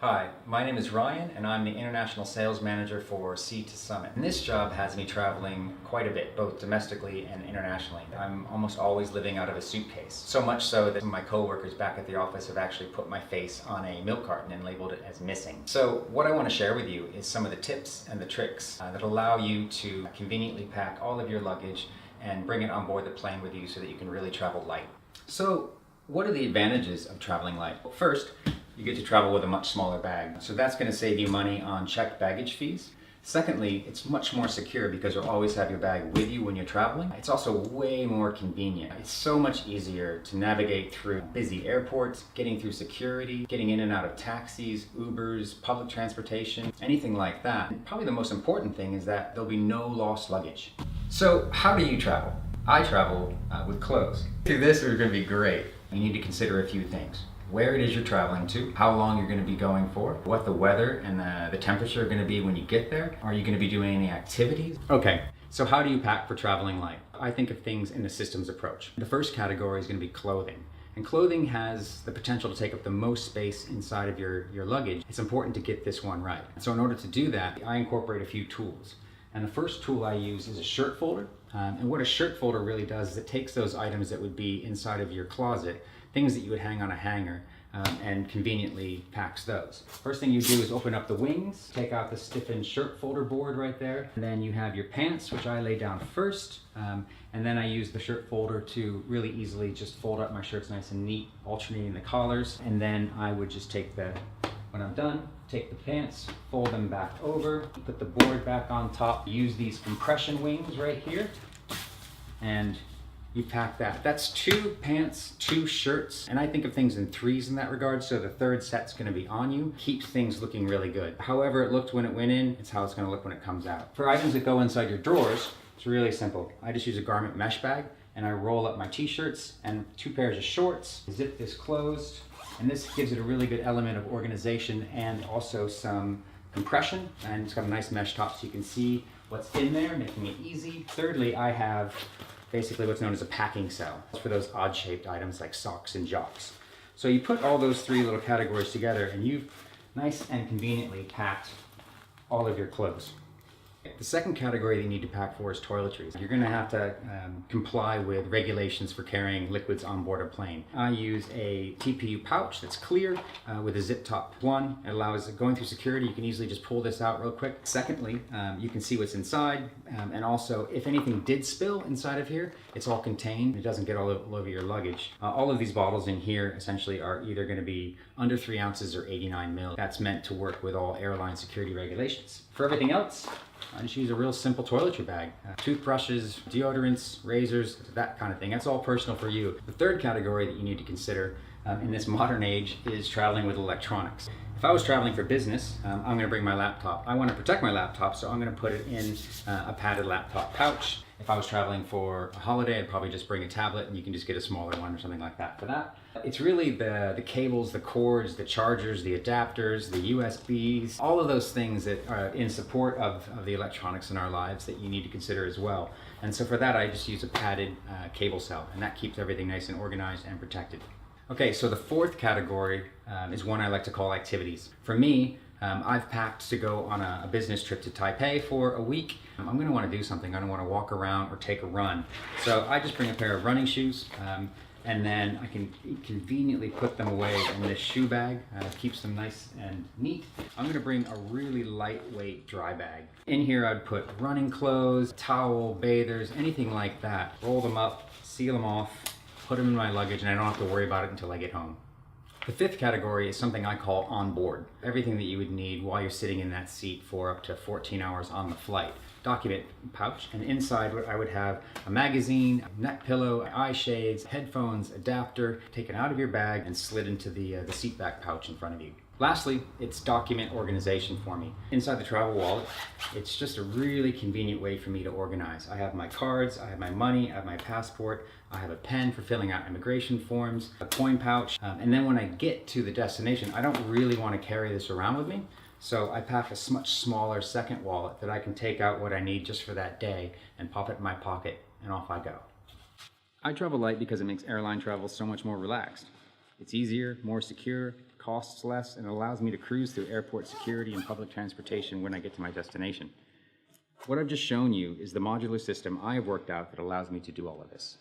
Hi, my name is Ryan and I'm the International Sales Manager for Sea to Summit. And this job has me traveling quite a bit, both domestically and internationally. I'm almost always living out of a suitcase. So much so that my coworkers back at the office have actually put my face on a milk carton and labeled it as missing. So what I want to share with you is some of the tips and the tricks that allow you to conveniently pack all of your luggage and bring it on board the plane with you so that you can really travel light. So what are the advantages of traveling light? First, you get to travel with a much smaller bag. So that's going to save you money on checked baggage fees. Secondly, it's much more secure because you'll always have your bag with you when you're traveling. It's also way more convenient. It's so much easier to navigate through busy airports, getting through security, getting in and out of taxis, Ubers, public transportation, anything like that. And probably the most important thing is that there'll be no lost luggage. So how do you travel? I travel with clothes. Through this is going to be great. You need to consider a few things. Where it is you're traveling to, how long you're going to be going for, what the weather and the temperature are going to be when you get there. Are you going to be doing any activities? Okay, so how do you pack for traveling light? I think of things in a systems approach. The first category is going to be clothing. And clothing has the potential to take up the most space inside of your luggage. It's important to get this one right. So in order to do that, I incorporate a few tools. And the first tool I use is a shirt folder. And what a shirt folder really does is it takes those items that would be inside of your closet, things that you would hang on a hanger, and conveniently packs those. First thing you do is open up the wings, take out the stiffened shirt folder board right there. And then you have your pants, which I lay down first. And then I use the shirt folder to really easily just fold up my shirts nice and neat, alternating the collars. And then I would just take when I'm done, take the pants, fold them back over, put the board back on top, use these compression wings right here, and you pack that. That's 2 pants, 2 shirts, and I think of things in threes in that regard, so the third set's gonna be on you. Keeps things looking really good. However it looked when it went in, it's how it's gonna look when it comes out. For items that go inside your drawers, it's really simple. I just use a garment mesh bag, and I roll up my t-shirts and 2 pairs of shorts, zip this closed, and this gives it a really good element of organization and also some compression, and it's got a nice mesh top so you can see what's in there, making it easy. Thirdly, I have basically what's known as a packing cell. It's for those odd shaped items like socks and jocks. So you put all those 3 little categories together and you've nice and conveniently packed all of your clothes. The second category that you need to pack for is toiletries. You're going to have to comply with regulations for carrying liquids on board a plane. I use a TPU pouch that's clear with a zip top. One, it allows going through security. You can easily just pull this out real quick. Secondly, you can see what's inside, and also if anything did spill inside of here, it's all contained. It doesn't get all over your luggage. All of these bottles in here essentially are either going to be under 3 ounces or 89 mil. That's meant to work with all airline security regulations. For everything else, I just use a real simple toiletry bag. Toothbrushes, deodorants, razors, that kind of thing. That's all personal for you. The third category that you need to consider in this modern age is traveling with electronics. If I was traveling for business, I'm going to bring my laptop. I want to protect my laptop, so I'm going to put it in a padded laptop pouch. If I was traveling for a holiday, I'd probably just bring a tablet and you can just get a smaller one or something like that for that. It's really the cables, the cords, the chargers, the adapters, the USBs, all of those things that are in support of the electronics in our lives that you need to consider as well. And so for that, I just use a padded cable cell, and that keeps everything nice and organized and protected. Okay, so the fourth category is one I like to call activities. For me, I've packed to go on a business trip to Taipei for a week. I'm going to want to do something. I don't want to walk around or take a run. So I just bring a pair of running shoes, and then I can conveniently put them away in this shoe bag. Keeps them nice and neat. I'm going to bring a really lightweight dry bag. In here I'd put running clothes, towel, bathers, anything like that. Roll them up, seal them off, put them in my luggage, and I don't have to worry about it until I get home. The fifth category is something I call on board. Everything that you would need while you're sitting in that seat for up to 14 hours on the flight. Document pouch, and inside I would have a magazine, a neck pillow, eye shades, headphones, adapter, taken out of your bag and slid into the seat back pouch in front of you. Lastly, it's document organization for me. Inside the travel wallet, it's just a really convenient way for me to organize. I have my cards, I have my money, I have my passport, I have a pen for filling out immigration forms, a coin pouch, and then when I get to the destination, I don't really want to carry this around with me. So I pack a much smaller second wallet that I can take out what I need just for that day and pop it in my pocket, and off I go. I travel light because it makes airline travel so much more relaxed. It's easier, more secure, costs less, and allows me to cruise through airport security and public transportation when I get to my destination. What I've just shown you is the modular system I have worked out that allows me to do all of this.